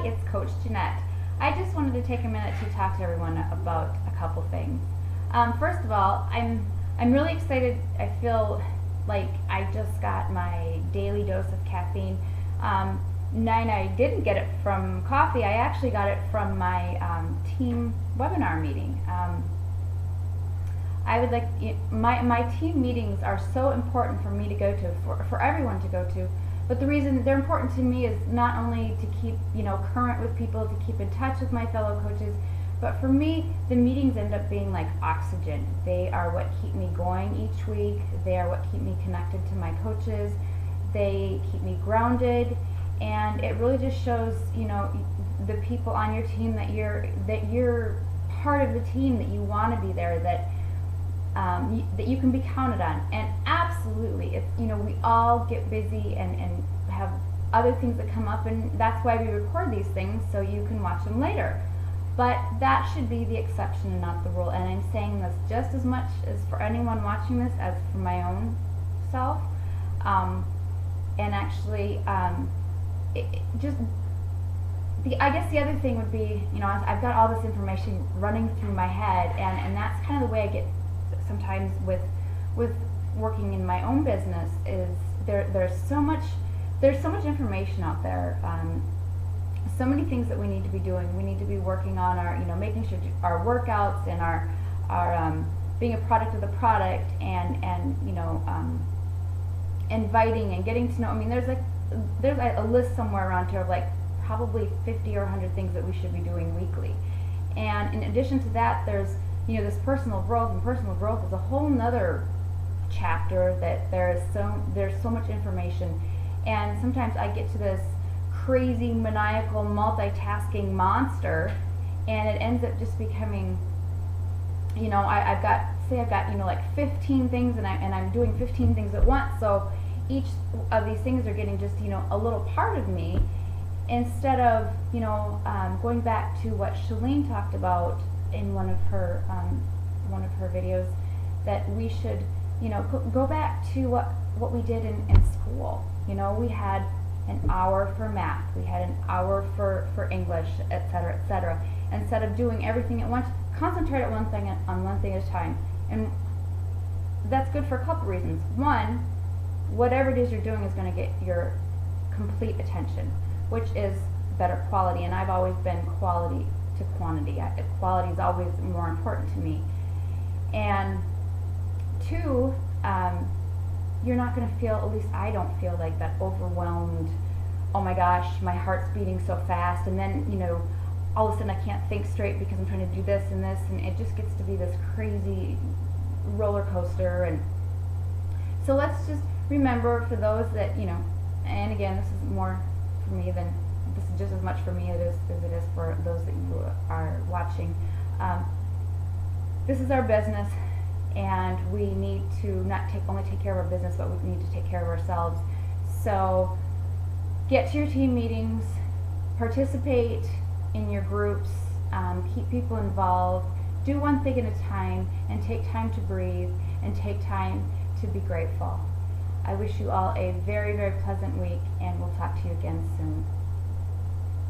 it's Coach Jeanette. I just wanted to take a minute to talk to everyone about a couple things. First of all, I'm really excited. I feel like I just got my daily dose of caffeine. And I didn't get it from coffee. I actually got it from my team webinar meeting. I would like my team meetings are so important for me to go to, for everyone to go to. But the reason they're important to me is not only to keep current with people, to keep in touch with my fellow coaches, but for me the meetings end up being like oxygen. They are what keep me going each week. They are what keep me connected to my coaches. They keep me grounded, and it really just shows the people on your team that you're part of the team, that you want to be there, that that you can be counted on. And absolutely, we all get busy and have other things that come up, and that's why we record these things, so you can watch them later. But that should be the exception and not the rule. And I'm saying this just as much as for anyone watching this as for my own self. And actually, I guess the other thing would be, I've got all this information running through my head, and that's kind of the way I get sometimes with working in my own business. Is there's so much information out there, so many things that we need to be doing. We need to be working on our making sure our workouts and our being a product of the product, and inviting and getting to know. I mean, there's a list somewhere around here of like probably 50 or 100 things that we should be doing weekly. And in addition to that, there's this personal growth, and personal growth is a whole nother chapter, that there's so much information. And sometimes I get to this crazy maniacal multitasking monster, and it ends up just becoming, I've got like 15 things, and I'm doing 15 things at once. So each of these things are getting just a little part of me, instead of going back to what Shalene talked about in one of her videos, that we should go back to what we did in school. We had an hour for math, we had an hour for English, etc., etc. Instead of doing everything at once, concentrate on one thing at a time. And that's good for a couple reasons. One, whatever it is you're doing is going to get your complete attention, which is better quality. And I've always been quality to quantity. Quality is always more important to me. And two, you're not going to feel, at least I don't feel like that overwhelmed, oh my gosh, my heart's beating so fast, and then all of a sudden I can't think straight because I'm trying to do this and this, and it just gets to be this crazy roller coaster. And so let's just remember, for those that and again, this is more for me than, this is just as much for me as it is for those that you are watching. This is our business, and we need to not only take care of our business, but we need to take care of ourselves. So get to your team meetings, participate in your groups, keep people involved, do one thing at a time, and take time to breathe, and take time to be grateful. I wish you all a very, very pleasant week, and we'll talk to you again soon.